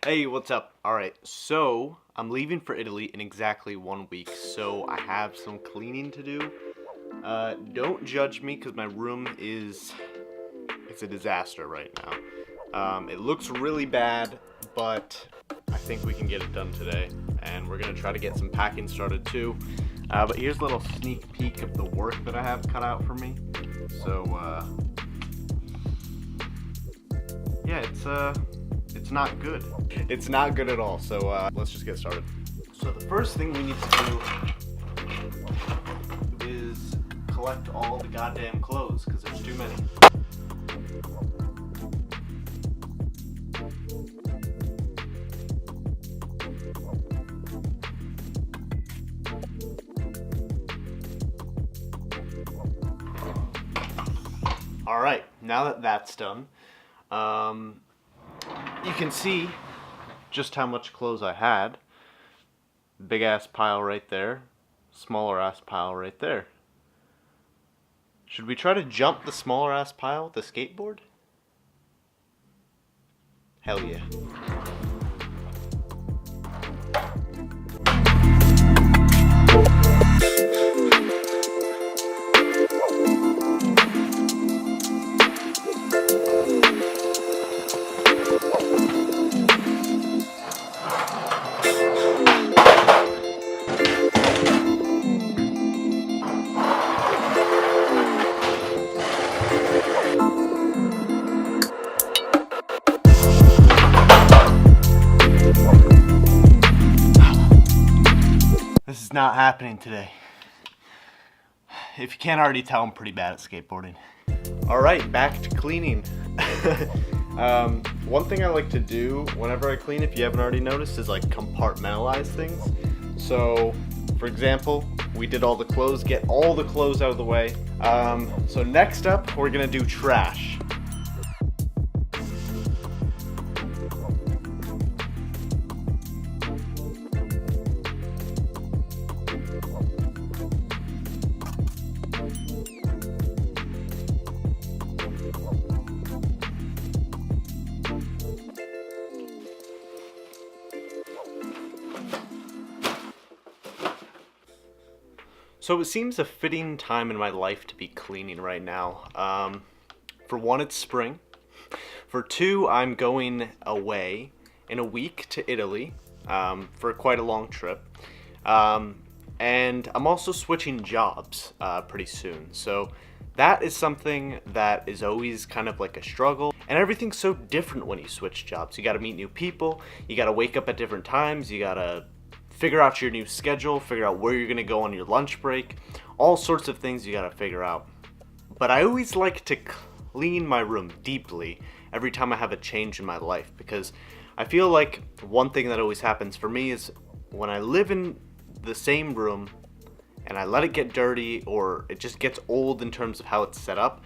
Hey, what's up? Alright, so I'm leaving for Italy in exactly 1 week, so I have some cleaning to do. Don't judge me because my room it's a disaster right now. It looks really bad, but I think we can get it done today. And we're gonna try to get some packing started too. But here's a little sneak peek of the work that I have cut out for me. So, yeah, it's not good. It's not good at all, so let's just get started. So the first thing we need to do is collect all the goddamn clothes, because there's too many. Alright, now that that's done, you can see just how much clothes I had. Big ass pile right there, smaller ass pile right there. Should we try to jump the smaller ass pile with the skateboard? Hell yeah. This is not happening today. If you can't already tell, I'm pretty bad at skateboarding. Alright, back to cleaning. One thing I like to do whenever I clean, if you haven't already noticed, is like compartmentalize things. So, for example, we did all the clothes, get all the clothes out of the way. So next up, we're gonna do trash. So it seems a fitting time in my life to be cleaning right now. For one, it's spring. For two, I'm going away in a week to Italy for quite a long trip. And I'm also switching jobs pretty soon. So that is something that is always kind of like a struggle. And everything's so different when you switch jobs. You gotta meet new people, you gotta wake up at different times, you gotta figure out your new schedule, figure out where you're gonna go on your lunch break, all sorts of things you gotta figure out. But I always like to clean my room deeply every time I have a change in my life, because I feel like one thing that always happens for me is when I live in the same room and I let it get dirty or it just gets old in terms of how it's set up,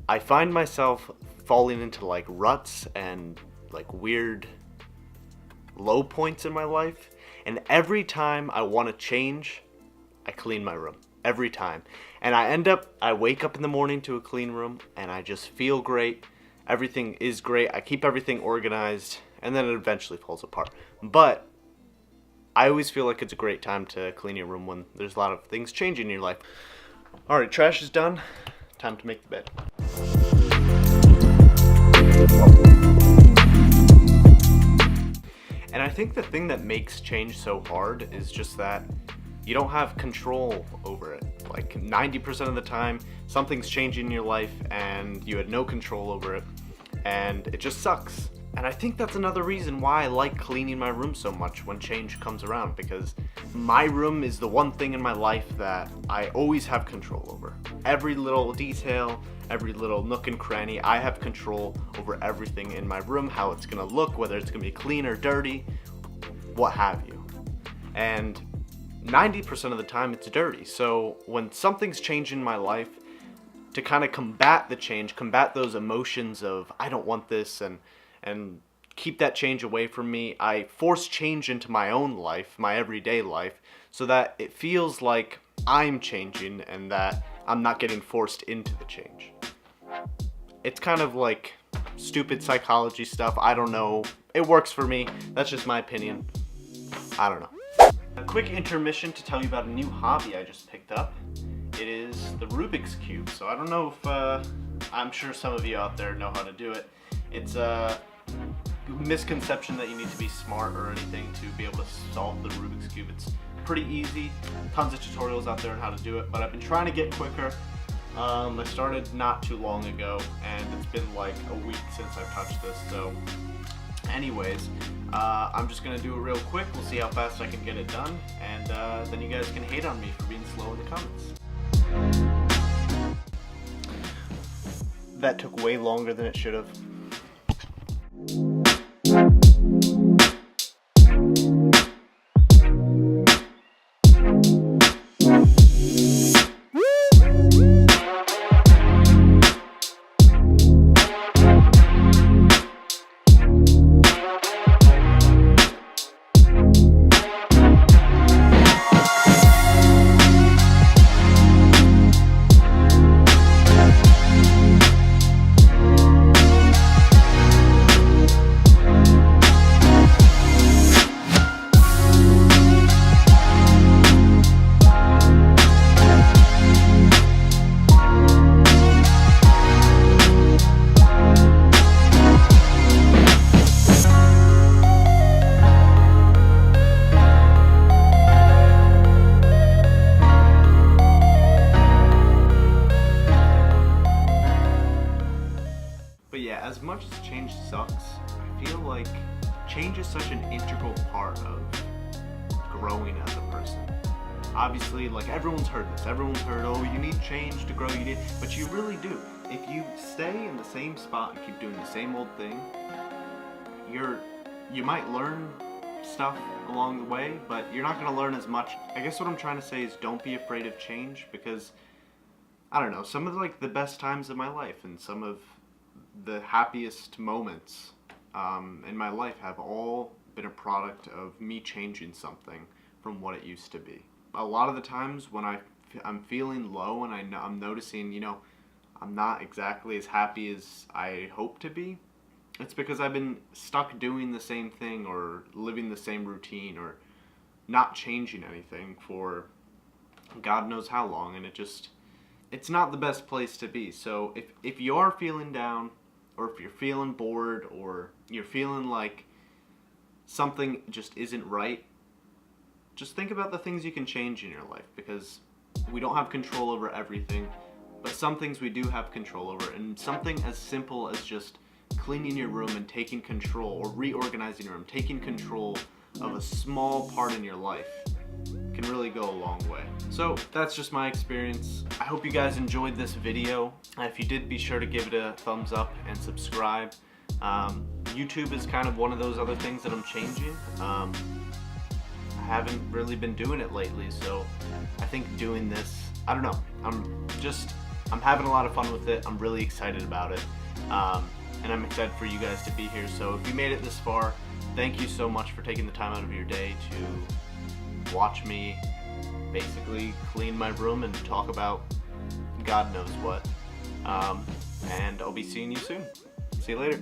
I find myself falling into like ruts and like weird low points in my life. And every time I want to change, I clean my room. Every time. And I wake up in the morning to a clean room and I just feel great. Everything is great. I keep everything organized and then it eventually falls apart. But I always feel like it's a great time to clean your room when there's a lot of things changing in your life. Alright, trash is done. Time to make the bed. And I think the thing that makes change so hard is just that you don't have control over it. Like 90% of the time, something's changing in your life and you had no control over it, and it just sucks. And I think that's another reason why I like cleaning my room so much when change comes around, because my room is the one thing in my life that I always have control over. Every little detail, every little nook and cranny, I have control over everything in my room, how it's gonna look, whether it's gonna be clean or dirty, what have you. And 90% of the time it's dirty. So when something's changing in my life, to kind of combat the change, combat those emotions of I don't want this and keep that change away from me, I force change into my own life, my everyday life, so that it feels like I'm changing and that I'm not getting forced into the change. It's kind of like stupid psychology stuff. I don't know. It works for me. That's just my opinion. I don't know. A quick intermission to tell you about a new hobby I just picked up. It is the Rubik's Cube. So I don't know if, I'm sure some of you out there know how to do it. It's a misconception that you need to be smart or anything to be able to solve the Rubik's Cube. It's pretty easy. Tons of tutorials out there on how to do it, but I've been trying to get quicker. I started not too long ago, and it's been like a week since I've touched this, so anyways, I'm just gonna do it real quick. We'll see how fast I can get it done, and then you guys can hate on me for being slow in the comments. That took way longer than it should have. But yeah, as much as change sucks, I feel like change is such an integral part of growing as a person. Obviously, like everyone's heard this. Everyone's heard, oh, you need change to grow, but you really do. If you stay in the same spot and keep doing the same old thing, you might learn stuff along the way, but you're not going to learn as much. I guess what I'm trying to say is don't be afraid of change, because I don't know, some of the best times of my life and some of the happiest moments in my life have all been a product of me changing something from what it used to be. A lot of the times when I'm feeling low and I'm noticing, you know, I'm not exactly as happy as I hope to be, it's because I've been stuck doing the same thing or living the same routine or not changing anything for God knows how long, and it's not the best place to be. So if you are feeling down, or if you're feeling bored, or you're feeling like something just isn't right, just think about the things you can change in your life, because we don't have control over everything, but some things we do have control over, and something as simple as just cleaning your room and taking control, or reorganizing your room, taking control of a small part in your life can really go a long way. So that's just my experience. I hope you guys enjoyed this video. If you did, be sure to give it a thumbs up and subscribe. YouTube is kind of one of those other things that I'm changing. I haven't really been doing it lately, so I think doing this, I don't know, I'm having a lot of fun with it. I'm really excited about it, and I'm excited for you guys to be here. So if you made it this far, thank you so much for taking the time out of your day to watch me basically clean my room and talk about God knows what. And I'll be seeing you soon. See you later.